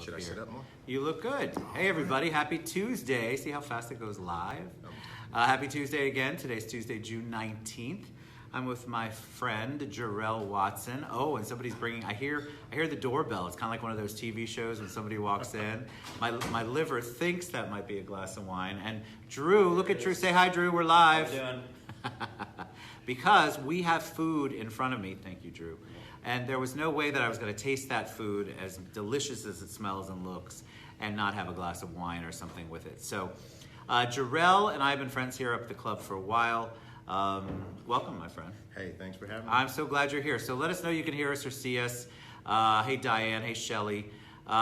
Should I sit up more? You look good. Hey, everybody. Happy Tuesday. See how fast it goes live? Happy Tuesday again. Today's Tuesday, June 19th. I'm with my friend, Jerrell Watson. Oh, and somebody's bringing, I hear the doorbell. It's kind of like one of those TV shows when somebody walks in. My liver thinks that might be a glass of wine. And Drew, look at Drew. Say hi, Drew. We're live. How you doing? Because we have food in front of me. Thank you, Drew. And there was no way that I was going to taste that food, as delicious as it smells and looks, and not have a glass of wine or something with it. So Jerrell and I have been friends here up at the club for a while. Welcome, my friend. Hey, thanks for having me. I'm so glad you're here. So let us know you can hear us or see us. Hey, Diane. Hey, Shelly.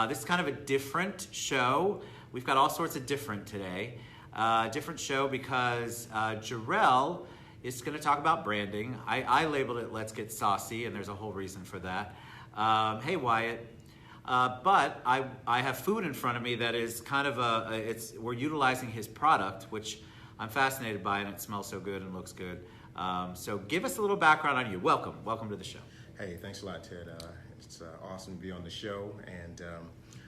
This is kind of a different show. We've got all sorts of different today. Different show because Jerrell is going to talk about branding. I labeled it Let's Get Saucy, and there's a whole reason for that. Hey, Wyatt. But I have food in front of me that is kind of we're utilizing his product, which I'm fascinated by, and it smells so good and looks good. So give us a little background on you. Welcome to the show. Hey, thanks a lot, Ted. It's awesome to be on the show, and a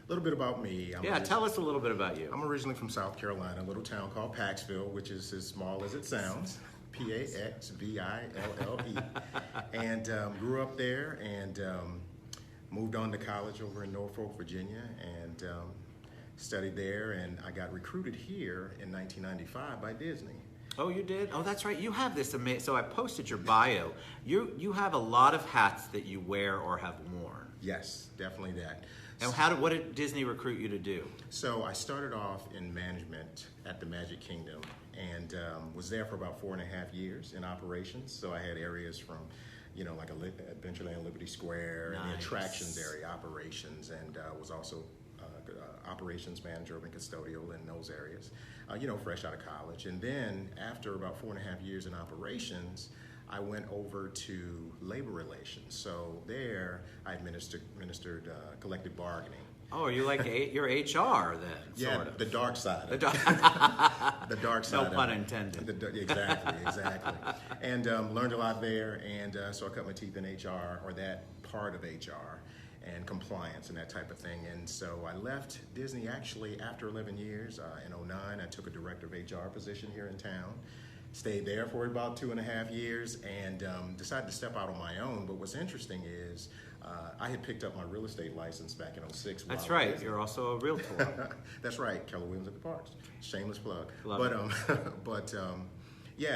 little bit about me. Tell us a little bit about you. I'm originally from South Carolina, a little town called Paxville, which is as small as it sounds. Paxville, and grew up there and moved on to college over in Norfolk, Virginia, and studied there, and I got recruited here in 1995 by Disney. Oh, you did? Oh, that's right. You have this amazing. So I posted your bio. You have a lot of hats that you wear or have worn. Yes, definitely that. And what did Disney recruit you to do? So I started off in management at the Magic Kingdom and was there for about 4.5 years in operations. So I had areas from, like Adventureland, Liberty Square, and the attractions area, operations, and was also operations manager and custodial in those areas, fresh out of college. And then after about 4.5 years in operations, I went over to labor relations. So there I administered collective bargaining. Oh, are you like you're HR then? Yeah, sort of. The dark side. The dark side. No pun intended. Exactly. And learned a lot there, and so I cut my teeth in HR, or that part of HR, and compliance and that type of thing. And so I left Disney actually after 11 years. In 2009, I took a director of HR position here in town. Stayed there for about 2.5 years and decided to step out on my own. But what's interesting is I had picked up my real estate license back in 2006. That's right. You're also a realtor. That's right. Keller Williams at the Parks. Shameless plug. Love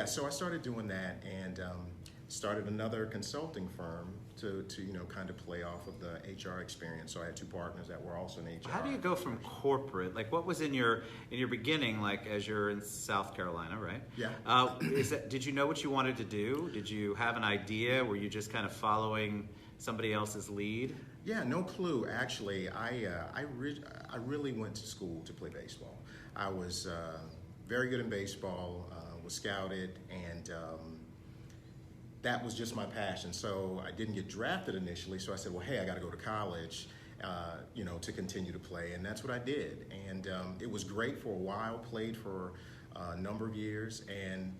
So I started doing that and started another consulting firm to kind of play off of the HR experience. So I had two partners that were also in HR. How do you go from corporate, like what was in your beginning, like as you're in South Carolina, right? Yeah. Did you know what you wanted to do? Did you have an idea? Were you just kind of following somebody else's lead? Yeah, no clue. Actually, I really went to school to play baseball. I was very good in baseball, was scouted, and that was just my passion. So I didn't get drafted initially, so I said, well, hey, I got to go to college, to continue to play, and that's what I did. And it was great for a while, played for a number of years,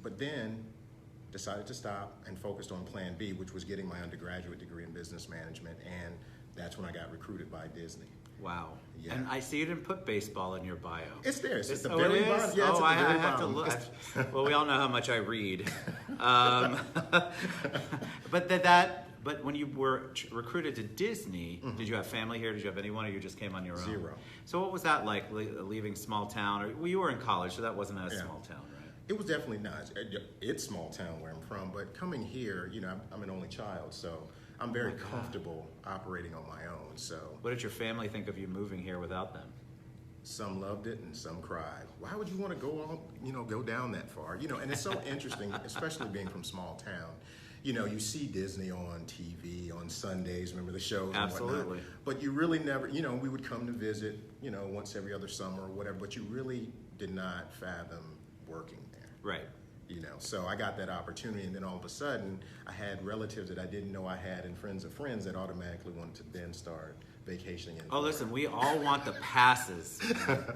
but then decided to stop and focused on Plan B, which was getting my undergraduate degree in business management, and that's when I got recruited by Disney. Wow. Yeah. And I see you didn't put baseball in your bio. It's there. It's the it very is? bottom. Yeah, it's I at the very have bottom. to look. Well, we all know how much I read. But when you were recruited to Disney, did you have family here? Did you have anyone, or you just came on your own? Zero. So what was that like, leaving small town? Well, you were in college, so that wasn't a small town, right? It was definitely not. It's small town where I'm from, but coming here, I'm an only child, so I'm very comfortable operating on my own. So what did your family think of you moving here without them? Some loved it and some cried. Why would you want to go down that far? And it's so interesting, especially being from small town. You see Disney on TV on Sundays, remember the shows Absolutely. and whatnot. But you really never, we would come to visit, once every other summer or whatever, but you really did not fathom working there. Right. So I got that opportunity, and then all of a sudden, I had relatives that I didn't know I had, and friends of friends that automatically wanted to then start vacationing in Florida. Listen, we all want the passes.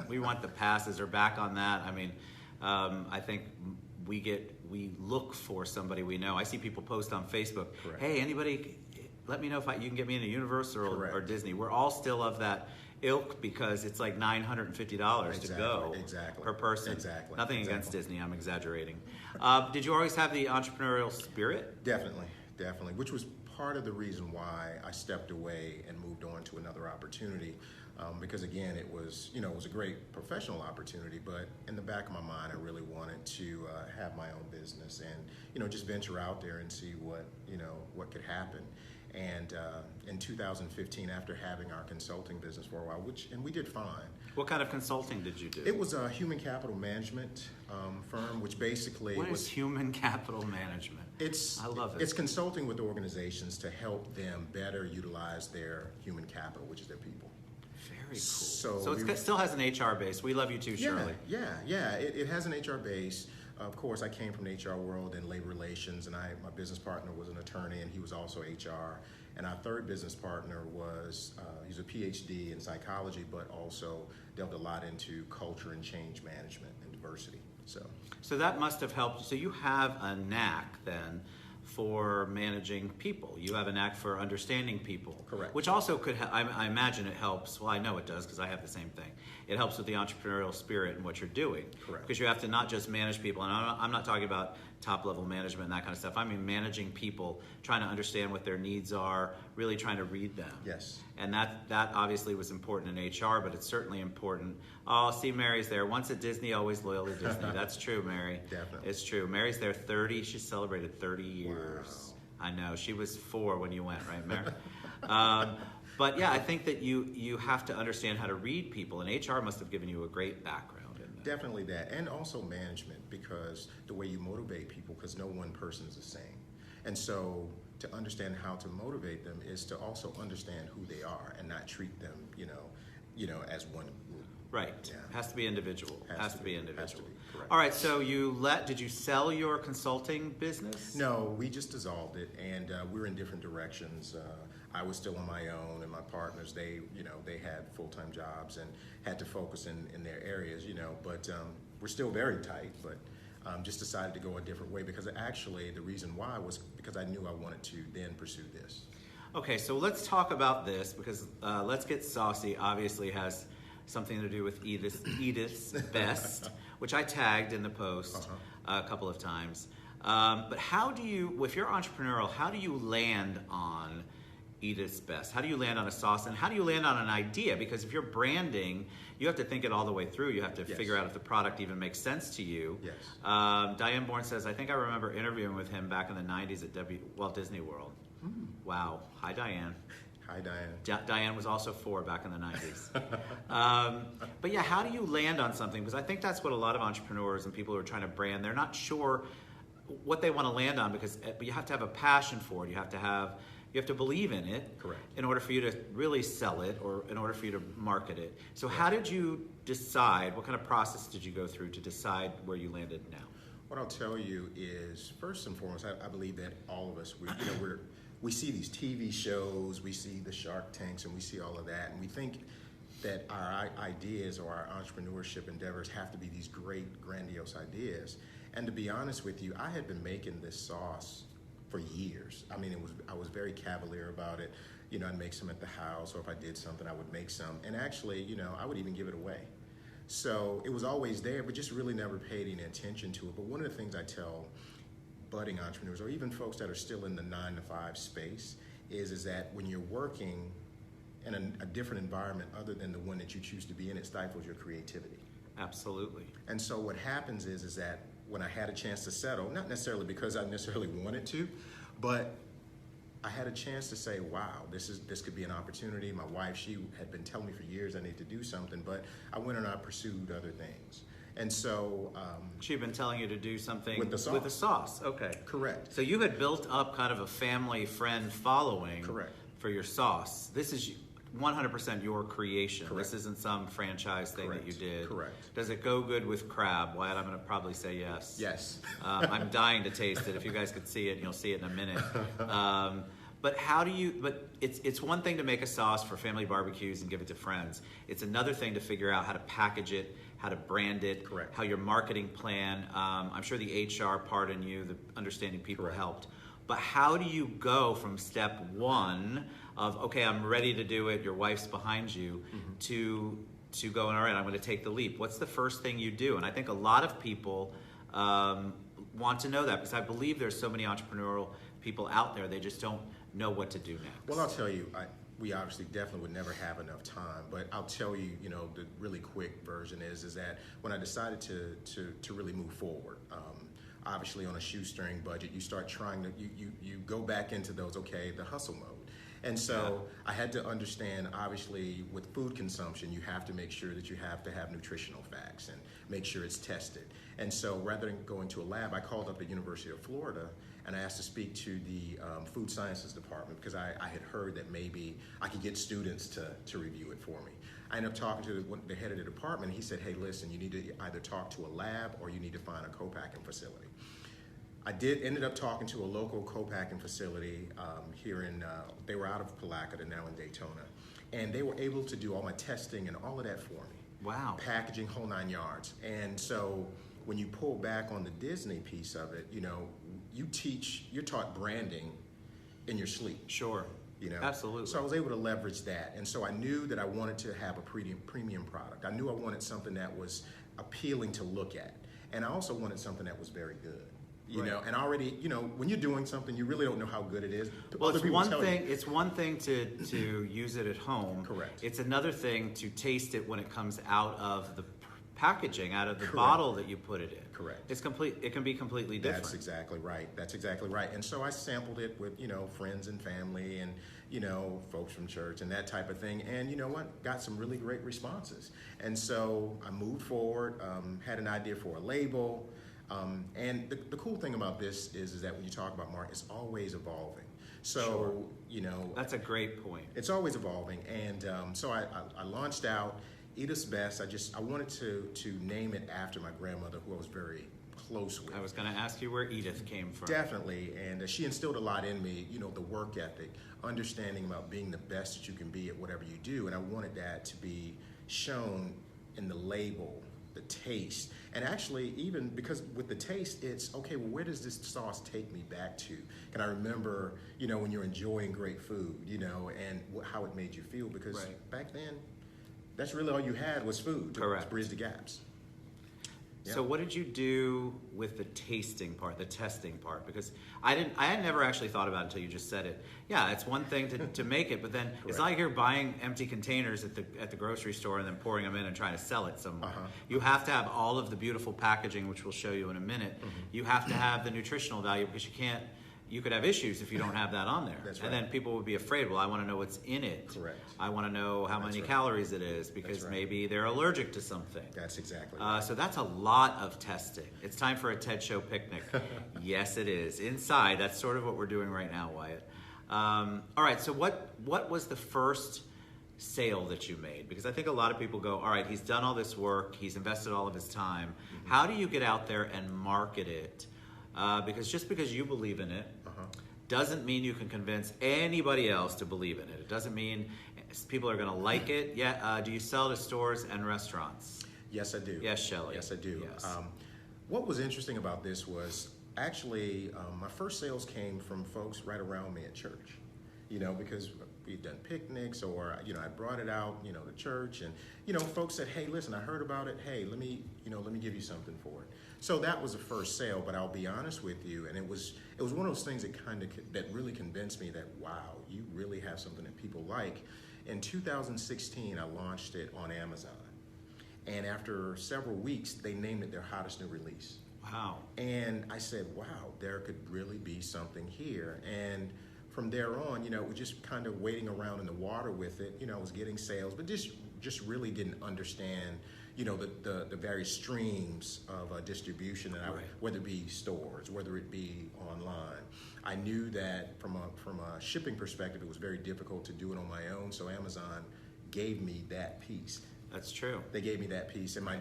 We want the passes. Or back on that. I mean, I think we look for somebody we know. I see people post on Facebook, Correct. Hey, anybody, let me know if you can get me into Universal or Disney. We're all still of that ilk because it's like $950 to go per person. Exactly. Nothing against Disney, I'm exaggerating. Did you always have the entrepreneurial spirit? Definitely, which was part of the reason why I stepped away and moved on to another opportunity. Because again, it was a great professional opportunity, but in the back of my mind, I really wanted to have my own business and just venture out there and see what could happen. And in 2015, after having our consulting business for a while, and we did fine. What kind of consulting did you do? It was a human capital management firm, which basically What is human capital management? I love it. It's consulting with organizations to help them better utilize their human capital, which is their people. Very cool. So it still has an HR base. We love you too, Shirley. Yeah. It has an HR base. Of course, I came from the HR world and labor relations, and my business partner was an attorney, and he was also HR. And our third business partner he's a PhD in psychology, but also delved a lot into culture and change management and diversity. So that must have helped. So you have a knack then for managing people. You have a knack for understanding people. Correct. Which also could, I imagine it helps, well I know it does because I have the same thing. It helps with the entrepreneurial spirit and what you're doing. Correct. Because you have to not just manage people, and I'm not talking about top level management and that kind of stuff. I mean managing people, trying to understand what their needs are, really trying to read them. Yes. And that obviously was important in HR, but it's certainly important. Oh, see, Mary's there. Once at Disney, always loyal to Disney. That's true, Mary. Definitely. It's true. Mary's there 30. She celebrated 30 years. Wow. I know. She was 4 when you went, right, Mary? But yeah, I think that you have to understand how to read people, and HR must have given you a great background in that. Definitely that, and also management, because the way you motivate people, because no one person is the same. And so to understand how to motivate them is to also understand who they are and not treat them, as one group. Right. Yeah. Has to be individual. Has to be individual. Has to be, correct. All right. So did you sell your consulting business? No, we just dissolved it, and we're in different directions. I was still on my own, and my partners, they had full-time jobs and had to focus in their areas, but we're still very tight, but just decided to go a different way, because actually the reason why was because I knew I wanted to then pursue this. Okay, so let's talk about this, because Let's Get Saucy obviously has something to do with Edith's Best, which I tagged in the post a couple of times. But if you're entrepreneurial, how do you land on Edith's Best? How do you land on a sauce, and how do you land on an idea? Because if you're branding, you have to think it all the way through. You have to figure out if the product even makes sense to you. Yes. Diane Bourne says, I think I remember interviewing with him back in the 90s at Walt Disney World. Wow. Hi, Diane. Hi, Diane. Diane was also 4 back in the 90s. But yeah, how do you land on something? Because I think that's what a lot of entrepreneurs and people who are trying to brand, they're not sure what they want to land on, but you have to have a passion for it. You have to believe in it. Correct. In order for you to really sell it, or in order for you to market it. So how did you decide, what kind of process did you go through to decide where you landed now? What I'll tell you is, first and foremost, I believe that all of us, we see these TV shows, we see the Shark Tanks, and we see all of that, and we think that our ideas or our entrepreneurship endeavors have to be these great, grandiose ideas. And to be honest with you, I had been making this sauce for years. I mean, I was very cavalier about it. I'd make some at the house, or if I did something, I would make some. And actually, I would even give it away. So it was always there, but just really never paid any attention to it. But one of the things I tell budding entrepreneurs, or even folks that are still in the 9-to-5 space, is that when you're working in a different environment other than the one that you choose to be in, it stifles your creativity. Absolutely. And so what happens is that when I had a chance to settle, not necessarily because I necessarily wanted to, but I had a chance to say, wow, this could be an opportunity. My wife, she had been telling me for years I need to do something, but I went and I pursued other things. And so she'd been telling you to do something with the sauce. With the sauce, okay. Correct. So you had built up kind of a family friend following. Correct. For your sauce. This is 100% your creation. Correct. This isn't some franchise thing that you did. Correct. Does it go good with crab? Wyatt, I'm going to probably say yes. Yes. I'm dying to taste it. If you guys could see it, and you'll see it in a minute. But it's one thing to make a sauce for family barbecues and give it to friends. It's another thing to figure out how to package it, how to brand it, Correct. How your marketing plan. I'm sure the HR part in you, the understanding people Correct. helped. But how do you go from step one of, okay, I'm ready to do it, your wife's behind you, to going, all right, I'm going to take the leap? What's the first thing you do? And I think a lot of people want to know that, because I believe there's so many entrepreneurial people out there, they just don't know what to do next. Well, I'll tell you, we obviously definitely would never have enough time, but I'll tell you, the really quick version is that when I decided to really move forward, obviously on a shoestring budget, you start trying to, you go back into those, the hustle mode. And so I had to understand, obviously, with food consumption, you have to make sure that you have to have nutritional facts and make sure it's tested. And so rather than going to a lab, I called up the University of Florida and I asked to speak to the food sciences department, because I had heard that maybe I could get students to review it for me. I ended up talking to the head of the department, and he said, hey, listen, you need to either talk to a lab or you need to find a co-packing facility. I ended up talking to a local co-packing facility here they were out of Palaca, they're now in Daytona, and they were able to do all my testing and all of that for me. Wow. Packaging, whole 9 yards. And so when you pull back on the Disney piece of it, you're taught branding in your sleep. Sure. Absolutely. So I was able to leverage that. And so I knew that I wanted to have a premium product. I knew I wanted something that was appealing to look at. And I also wanted something that was very good. And already, when you're doing something, you really don't know how good it is. Well, it's one thing to use it at home. Correct. It's another thing to taste it when it comes out of the packaging, out of the Correct. Bottle that you put it in. Correct. It can be completely different. That's exactly right. And so I sampled it with, friends and family and, folks from church and that type of thing. And you know what? Got some really great responses. And so I moved forward, had an idea for a label. And the cool thing about this is that when you talk about marketing, it's always evolving. So, sure. That's a great point. It's always evolving. And so I launched out Edith's Best. I wanted to name it after my grandmother, who I was very close with. I was going to ask you where Edith came from. Definitely. And she instilled a lot in me, the work ethic, understanding about being the best that you can be at whatever you do. And I wanted that to be shown in the label, the taste. And actually, even because with the taste, it's, okay, well, where does this sauce take me back to? Can I remember, when you're enjoying great food, and how it made you feel? Because back then, that's really all you had was food to bridge the gaps. Yeah. So what did you do with the tasting part, the testing part? Because I had never actually thought about it until you just said it. Yeah, it's one thing to make it, but then it's not like you're buying empty containers at the grocery store and then pouring them in and trying to sell it somewhere. You have to have all of the beautiful packaging, which we'll show you in a minute. You have to have the nutritional value, because you could have issues if you don't have that on there. That's right. And then people would be afraid, well, I want to know what's in it. Correct. I want to know how many calories it is, because maybe they're allergic to something. That's exactly right. So that's a lot of testing. It's time for a TED Show picnic. Yes, it is. Inside, that's sort of what we're doing right now, Wyatt. All right, so what was the first sale that you made? Because I think a lot of people go, all right, he's done all this work, he's invested all of his time. How do you get out there and market it? Because just because you believe in it doesn't mean you can convince anybody else to believe in it. It doesn't mean people are going to like it. Do you sell to stores and restaurants? Yes, I do. Yes, Shelley. Yes, I do. Yes. What was interesting about this was actually my first sales came from folks right around me at church. Because we'd done picnics, or I brought it out, to church, and folks said, hey, listen, I heard about it. Hey, let me give you something for it. So that was the first sale. But I'll be honest with you, and it was one of those things that really convinced me that, wow, you really have something that people like. In 2016, I launched it on Amazon, and after several weeks, they named it their hottest new release. Wow. And I said, wow, there could really be something here. And from there on, we're just kind of wading around in the water with it. I was getting sales, but just really didn't understand, the various streams of distribution, that whether it be stores, whether it be online. I knew that from a shipping perspective, it was very difficult to do it on my own. So Amazon gave me that piece. That's true. They gave me that piece, and my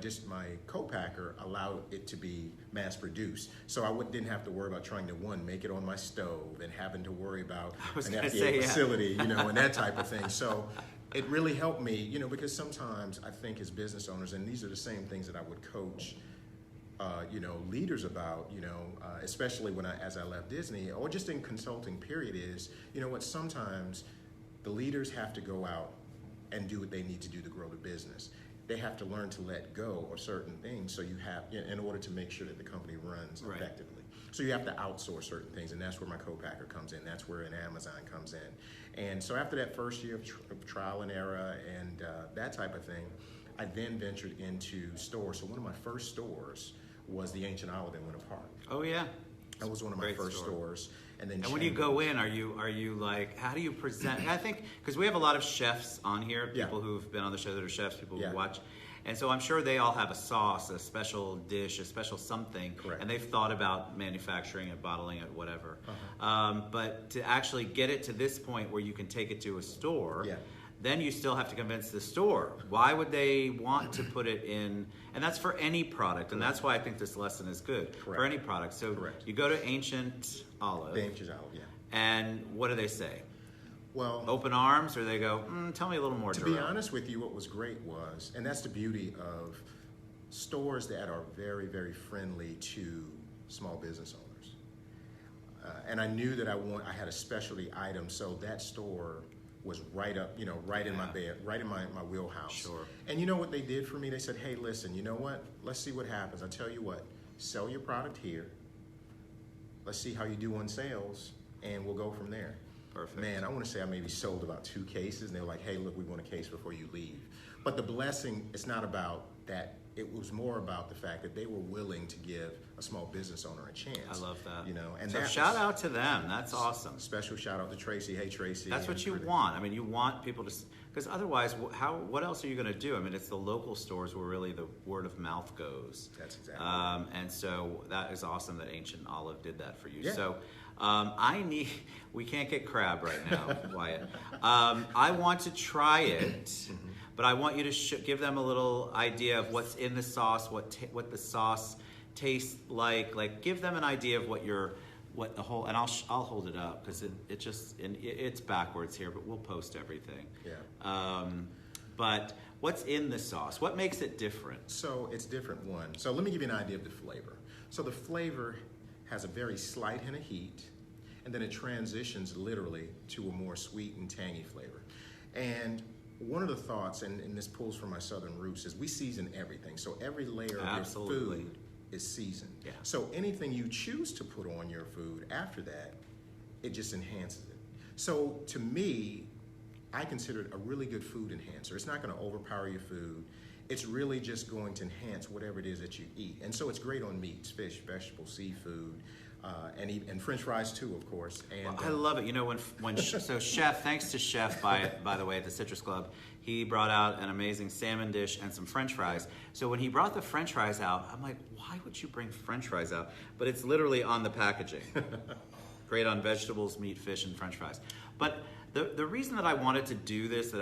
co-packer allowed it to be mass produced. So I didn't have to worry about trying to, make it on my stove and having to worry about an FDA facility, and that type of thing. So it really helped me, because sometimes I think as business owners, and these are the same things that I would coach leaders about, especially as I left Disney, or just in consulting period, is, sometimes the leaders have to go out and do what they need to do to grow the business. They have to learn to let go of certain things, so you have, in order to make sure that the company runs effectively. So you have to outsource certain things, and that's where my co-packer comes in. That's where an Amazon comes in. And so after that first year of trial and error and that type of thing, I then ventured into stores. So one of my first stores was the Ancient Olive in Winter Park. Oh yeah, that was one of my first stores. And then when you go in, are you like, how do you present? I think because we have a lot of chefs on here, people who've been on the show that are chefs, people who watch, and so I'm sure they all have a sauce, a special dish, a special something, and they've thought about manufacturing it, bottling it, whatever. But to actually get it to this point where you can take it to a store. Then you still have to convince the store. Why would they want to put it in? And that's for any product. And that's why I think this lesson is good. For any product. So you go to Ancient Olive. The Ancient Olive, yeah. And what do they say? Well, open arms, or they go, tell me a little more, To be honest with you, what was great was, and that's the beauty of stores that are very, very friendly to small business owners. And I knew that I had a specialty item, so that store was right up, right in my bed, right in my wheelhouse. And you know what they did for me? They said, hey, listen, you know what? Let's see what happens. I tell you what, sell your product here. Let's see how you do on sales, and we'll go from there. Perfect. Man, I want to say I maybe sold about 2 cases, and they were like, hey, look, we want a case before you leave. But the blessing, it's not about that. It was more about the fact that they were willing to give a small business owner a chance. I love that. And so shout out to them. That's awesome. Special shout out to Tracy. Hey, Tracy. That's what you want. I mean, you want people to, because otherwise, what else are you going to do? I mean, it's the local stores where really the word of mouth goes. That's exactly And so that is awesome that Ancient Olive did that for you. Yeah. So we can't get crab right now, Wyatt. I want to try it. But I want you to give them a little idea of what's in the sauce, what the sauce tastes like. Like, give them an idea of what the whole. And I'll hold it up because it's backwards here, but we'll post everything. Yeah. But what's in the sauce? What makes it different? So it's different. So let me give you an idea of the flavor. So the flavor has a very slight hint of heat, and then it transitions literally to a more sweet and tangy flavor. And one of the thoughts, and this pulls from my southern roots, is we season everything. So every layer of your food is seasoned. Yeah. So anything you choose to put on your food after that, it just enhances it. So to me, I consider it a really good food enhancer. It's not going to overpower your food. It's really just going to enhance whatever it is that you eat. And so it's great on meats, fish, vegetables, seafood, and French fries too, of course. And I love it. So Chef, thanks to Chef, by the way, at the Citrus Club, he brought out an amazing salmon dish and some French fries. So when he brought the French fries out, I'm like, why would you bring French fries out? But it's literally on the packaging. Great on vegetables, meat, fish, and French fries. But the reason that I wanted to do this,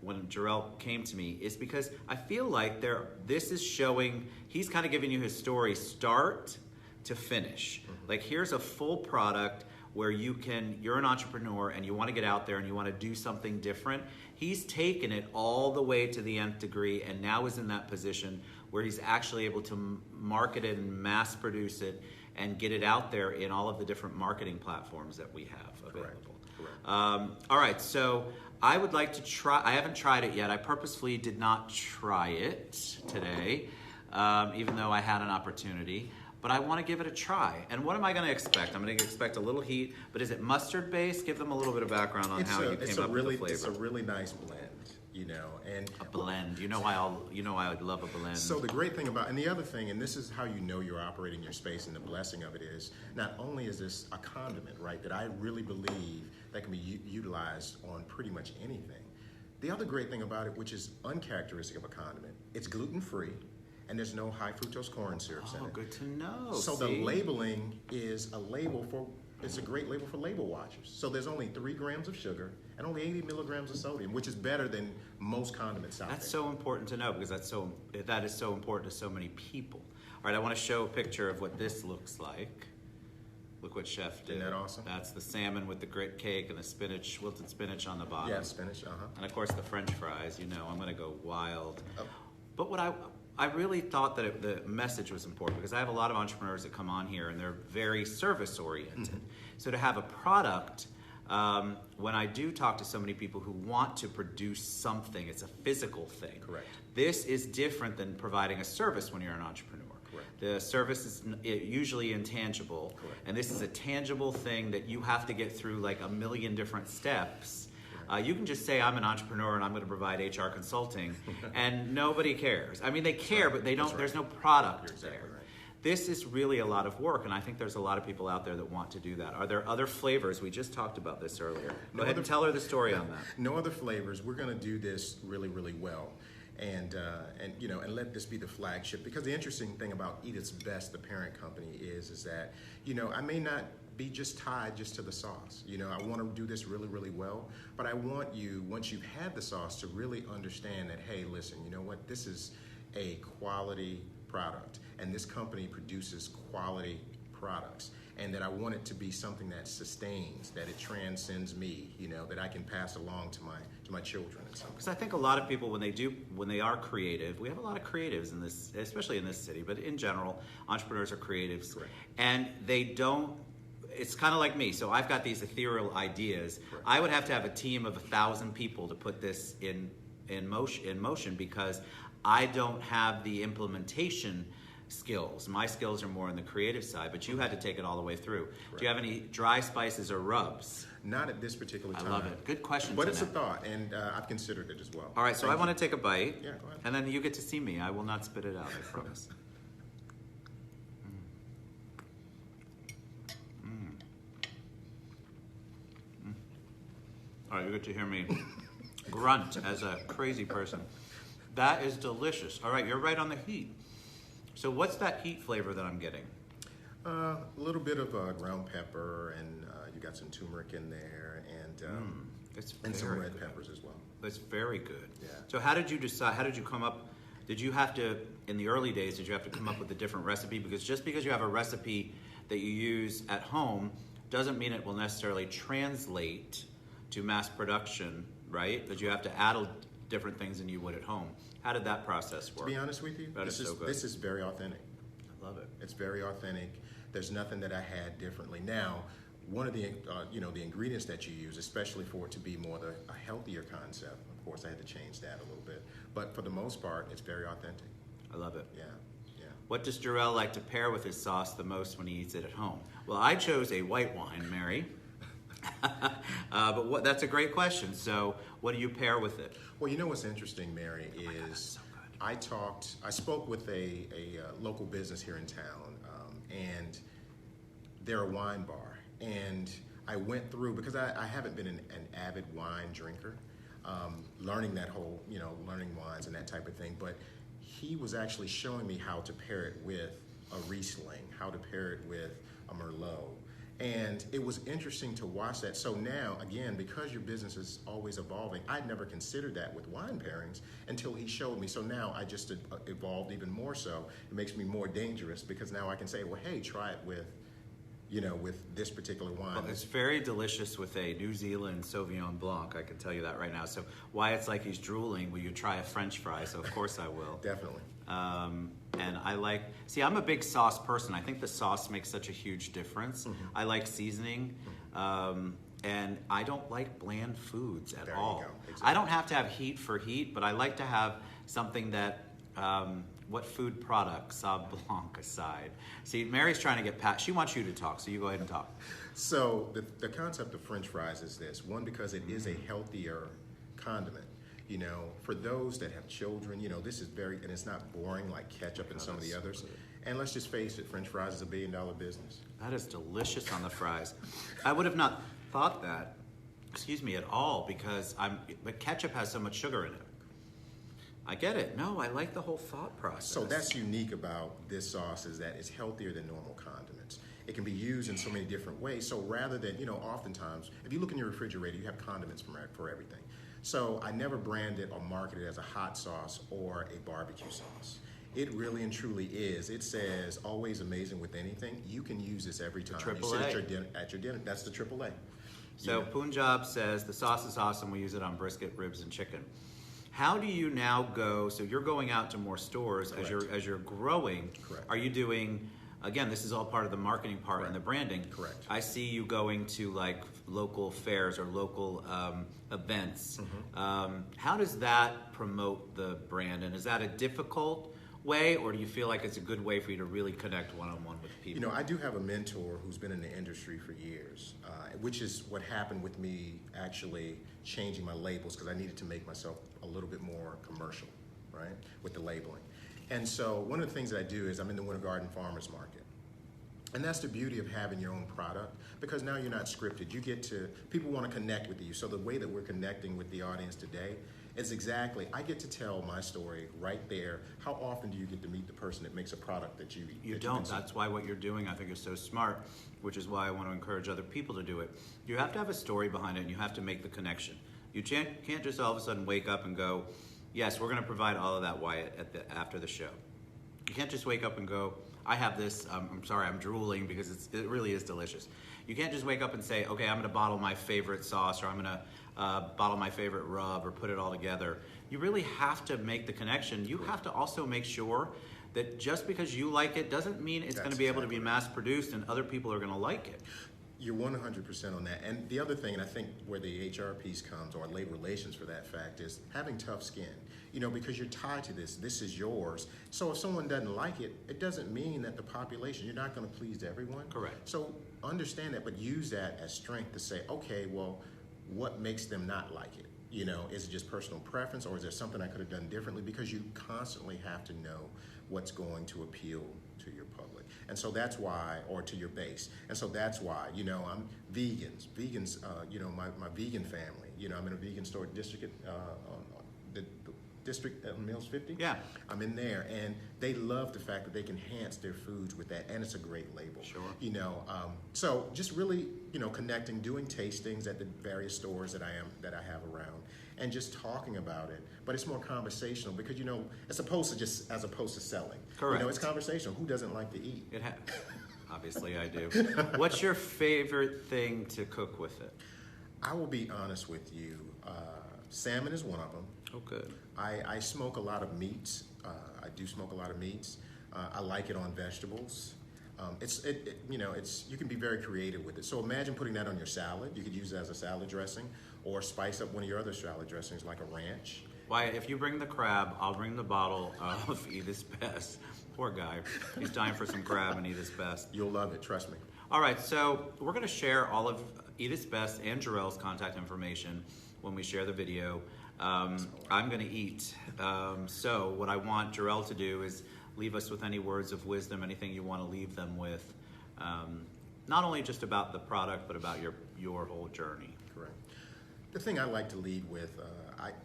when Jerrell came to me, is because I feel like this is showing, he's kind of giving you his story start to finish. Like, here's a full product where you're an entrepreneur and you want to get out there and you want to do something different. He's taken it all the way to the nth degree and now is in that position where he's actually able to market it and mass produce it and get it out there in all of the different marketing platforms that we have available. Correct. All right, so I would like to try. I haven't tried it yet. I purposefully did not try it today, even though I had an opportunity. But I want to give it a try. And what am I going to expect? I'm going to expect a little heat, but is it mustard based? Give them a little bit of background on how you came up with the flavor. It's a really nice blend, and a blend. You know why I love a blend. So the great thing about, and the other thing, and this is how you know you're operating your space, and the blessing of it is, not only is this a condiment, right, that I really believe that can be utilized on pretty much anything. The other great thing about it, which is uncharacteristic of a condiment, it's gluten-free. And there's no high fructose corn syrups in it. Oh, good to know. So the labeling is it's a great label for label watchers. So there's only 3 grams of sugar and only 80 milligrams of sodium, which is better than most condiments out there. That's so important to know because that is so important to so many people. All right, I want to show a picture of what this looks like. Look what Chef did. Isn't that awesome? That's the salmon with the grit cake and the spinach, wilted spinach on the bottom. Yeah, spinach, And of course the French fries. I'm going to go wild. Oh. But what I really thought that the message was important, because I have a lot of entrepreneurs that come on here and they're very service oriented. So to have a product, when I do talk to so many people who want to produce something, it's a physical thing. Correct. This is different than providing a service when you're an entrepreneur. Correct. The service is usually intangible. Correct. And this is a tangible thing that you have to get through like a million different steps. You can just say, I'm an entrepreneur and I'm going to provide HR consulting, and nobody cares. I mean, they care, but they don't. There's no product there. Right. This is really a lot of work, and I think there's a lot of people out there that want to do that. Are there other flavors? We just talked about this earlier. Go ahead and tell her the story on that. No other flavors. We're going to do this really, really well. And let this be the flagship, because the interesting thing about Edith's Best, the parent company, is that, I may not be just tied just to the sauce. I want to do this really, really well, but I want you, once you've had the sauce, to really understand that, hey, listen, you know what, this is a quality product, and this company produces quality products, and that I want it to be something that sustains, that it transcends me, that I can pass along to my children and something. Because I think a lot of people, when they are creative, we have a lot of creatives in this, especially in this city, but in general, entrepreneurs are creatives. Correct. And they don't. It's kind of like me. So I've got these ethereal ideas. Correct. I would have to have a team of 1,000 people to put this in motion, because I don't have the implementation skills. My skills are more on the creative side, but you had to take it all the way through. Correct. Do you have any dry spices or rubs? Not at this particular time. I love it. Good question. But it's a thought, and I've considered it as well. All right, so I want to take a bite. Yeah, go ahead. And then you get to see me. I will not spit it out, I promise. All right, you get to hear me grunt as a crazy person. That is delicious. All right, you're right on the heat. So what's that heat flavor that I'm getting? A little bit of ground pepper, and you got some turmeric in there, and some red peppers as well. It's very good. Yeah. So how did you decide, how did you come up, did you have to, in the early days, did you have to come up with a different recipe? Because just because you have a recipe that you use at home doesn't mean it will necessarily translate to mass production, right? That you have to add different things than you would at home. How did that process work? To be honest with you, this is very authentic. I love it. It's very authentic. There's nothing that I had differently. Now, one of the the ingredients that you use, especially for it to be more a healthier concept, of course, I had to change that a little bit. But for the most part, it's very authentic. I love it. Yeah. What does Jerrell like to pair with his sauce the most when he eats it at home? Well, I chose a white wine, Mary. But that's a great question. So what do you pair with it? Well, what's interesting, Mary, is so good. I spoke with a local business here in town, and they're a wine bar. And I went through, because I haven't been an avid wine drinker, learning that whole, learning wines and that type of thing. But he was actually showing me how to pair it with a Riesling, how to pair it with a Merlot. And it was interesting to watch that. So now, again, because your business is always evolving, I'd never considered that with wine pairings until he showed me. So now I just evolved even more so. It makes me more dangerous, because now I can say, well, hey, try it with this particular wine. Well, it's very delicious with a New Zealand Sauvignon Blanc, I can tell you that right now. So Wyatt's like he's drooling. Will you try a French fry? So of course I will. Definitely. And I'm a big sauce person. I think the sauce makes such a huge difference. Mm-hmm. I like seasoning. And I don't like bland foods at all. Exactly. I don't have to have heat for heat, but I like to have something that, what food product, Sauv Blanc aside? See, Mary's trying to get past, she wants you to talk, so you go ahead and talk. So the concept of French fries is this. One, because it is a healthier condiment. For those that have children, this is and it's not boring like ketchup and some of the others. And let's just face it, French fries is $1 billion business. That is delicious on the fries. I would have not thought that, at all, but ketchup has so much sugar in it. I get it. No, I like the whole thought process. So that's unique about this sauce, is that it's healthier than normal condiments. It can be used in so many different ways. So rather than, oftentimes, if you look in your refrigerator, you have condiments for everything. So I never brand it or market it as a hot sauce or a barbecue sauce. It really and truly is. It says, always amazing with anything. You can use this every time. You sit at your dinner. That's the AAA. So Punjab says, the sauce is awesome. We use it on brisket, ribs, and chicken. How do you now go? So you're going out to more stores as you're growing. Correct. Are you doing? Again, this is all part of the marketing part and the branding. Correct. I see you going to like local fairs or local events. How does that promote the brand? And is that a difficult way, or do you feel like it's a good way for you to really connect one-on-one with people? You know, I do have a mentor who's been in the industry for years, which is what happened with me actually changing my labels, because I needed to make myself a little bit more commercial, right, with the labeling. And so one of the things that I do is I'm in the Winter Garden Farmers Market. And that's the beauty of having your own product, because now you're not scripted. You get to, people want to connect with you. So the way that we're connecting with the audience today is exactly, I get to tell my story right there. How often do you get to meet the person that makes a product that you eat? You don't. That's why what you're doing, I think, is so smart, which is why I want to encourage other people to do it. You have to have a story behind it, and you have to make the connection. You can't just all of a sudden wake up and go, yes, we're going to provide all of that, Wyatt, after the show. You can't just wake up and go, I have this, I'm sorry, I'm drooling because it really is delicious. You can't just wake up and say, okay, I'm going to bottle my favorite sauce, or I'm going to bottle my favorite rub, or put it all together. You really have to make the connection. You have to also make sure that just because you like it doesn't mean it's going to be able to be mass produced and other people are going to like it. You're 100% on that. And the other thing, and I think where the HR piece comes, or labor relations for that fact, is having tough skin. You know, because you're tied to this. This is yours. So if someone doesn't like it, it doesn't mean that the population, you're not going to please everyone. Correct. So understand that, but use that as strength to say, okay, well, what makes them not like it? You know, is it just personal preference, or is there something I could have done differently? Because you constantly have to know what's going to appeal to your public. And so that's why, or to your base. And so that's why, you know, I'm vegans, you know, my vegan family, you know, I'm in a vegan store district, the district on Mills 50. Yeah. I'm in there, and they love the fact that they can enhance their foods with that, and it's a great label. Sure. You know, so just really, you know, connecting, doing tastings at the various stores that I have around, and just talking about it. But it's more conversational, because, you know, as opposed to selling. Correct. You know, it's conversational. Who doesn't like to eat? Obviously I do. What's your favorite thing to cook with it? I will be honest with you. Salmon is one of them. Oh, good. I smoke a lot of meats. I do smoke a lot of meats. I like it on vegetables. You can be very creative with it. So imagine putting that on your salad. You could use it as a salad dressing, or spice up one of your other salad dressings like a ranch. Wyatt, if you bring the crab, I'll bring the bottle of Edith's Best. Poor guy. He's dying for some crab and Edith's Best. You'll love it, trust me. All right, so we're going to share all of Edith's Best and Jerrell's contact information when we share the video. I'm going to eat. So what I want Jerrell to do is leave us with any words of wisdom, anything you want to leave them with, not only just about the product, but about your whole journey. Correct. The thing I like to lead with,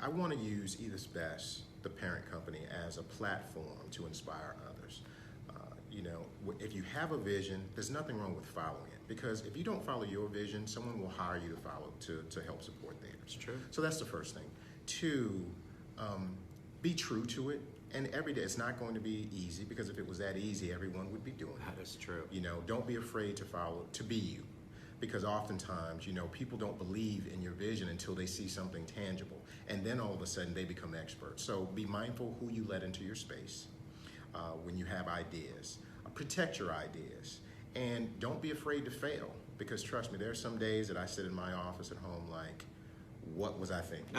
I want to use Edith's Best, the parent company, as a platform to inspire others. You know, if you have a vision, there's nothing wrong with following it, because if you don't follow your vision, someone will hire you to follow to help support theirs. It's true. So that's the first thing. Two, be true to it. And every day, it's not going to be easy, because if it was that easy, everyone would be doing it. That is true. You know, don't be afraid to be you, because oftentimes, you know, people don't believe in your vision until they see something tangible, and then all of a sudden they become experts. So be mindful who you let into your space when you have ideas. Protect your ideas, and don't be afraid to fail, because trust me, there are some days that I sit in my office at home like, what was I thinking?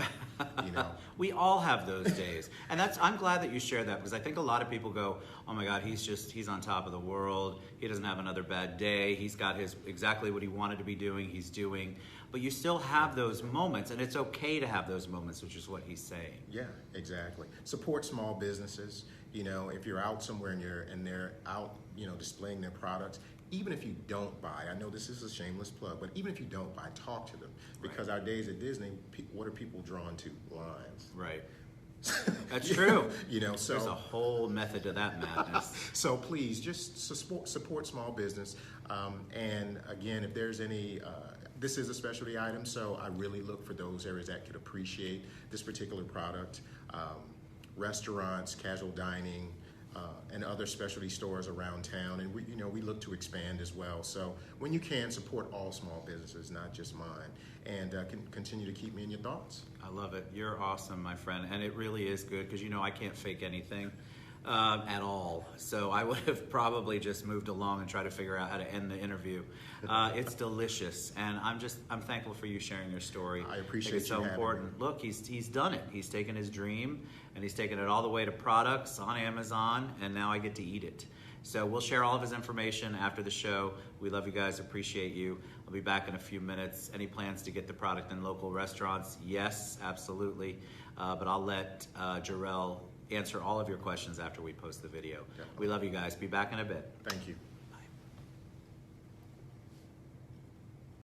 You know, we all have those days, and I'm glad that you shared that, because I think a lot of people go, "Oh my God, he's on top of the world. He doesn't have another bad day. He's got exactly what he wanted to be doing. He's doing." But you still have those moments, and it's okay to have those moments, which is what he's saying. Yeah, exactly. Support small businesses. You know, if you're out somewhere and they're out, you know, displaying their products. Even if you don't buy, I know this is a shameless plug, but even if you don't buy, talk to them. Because our days at Disney, what are people drawn to? Lines. Right. That's true. You know, so there's a whole method to that madness. So please, just support small business. And again, if there's any, this is a specialty item, so I really look for those areas that could appreciate this particular product. Restaurants, casual dining, and other specialty stores around town, and we look to expand as well. So when you can, support all small businesses, not just mine, and continue to keep me in your thoughts. I love it. You're awesome, my friend, and it really is good because I can't fake anything at all. So I would have probably just moved along and tried to figure out how to end the interview. It's delicious, and I'm thankful for you sharing your story. I appreciate it's so you having important. me. Look, he's done it. He's taken his dream and he's taken it all the way to products on Amazon, and now I get to eat it. So we'll share all of his information after the show. We love you guys, appreciate you. I'll be back in a few minutes. Any plans to get the product in local restaurants? Yes, absolutely. But I'll let Jerrell answer all of your questions after we post the video. Definitely. We love you guys. Be back in a bit. Thank you.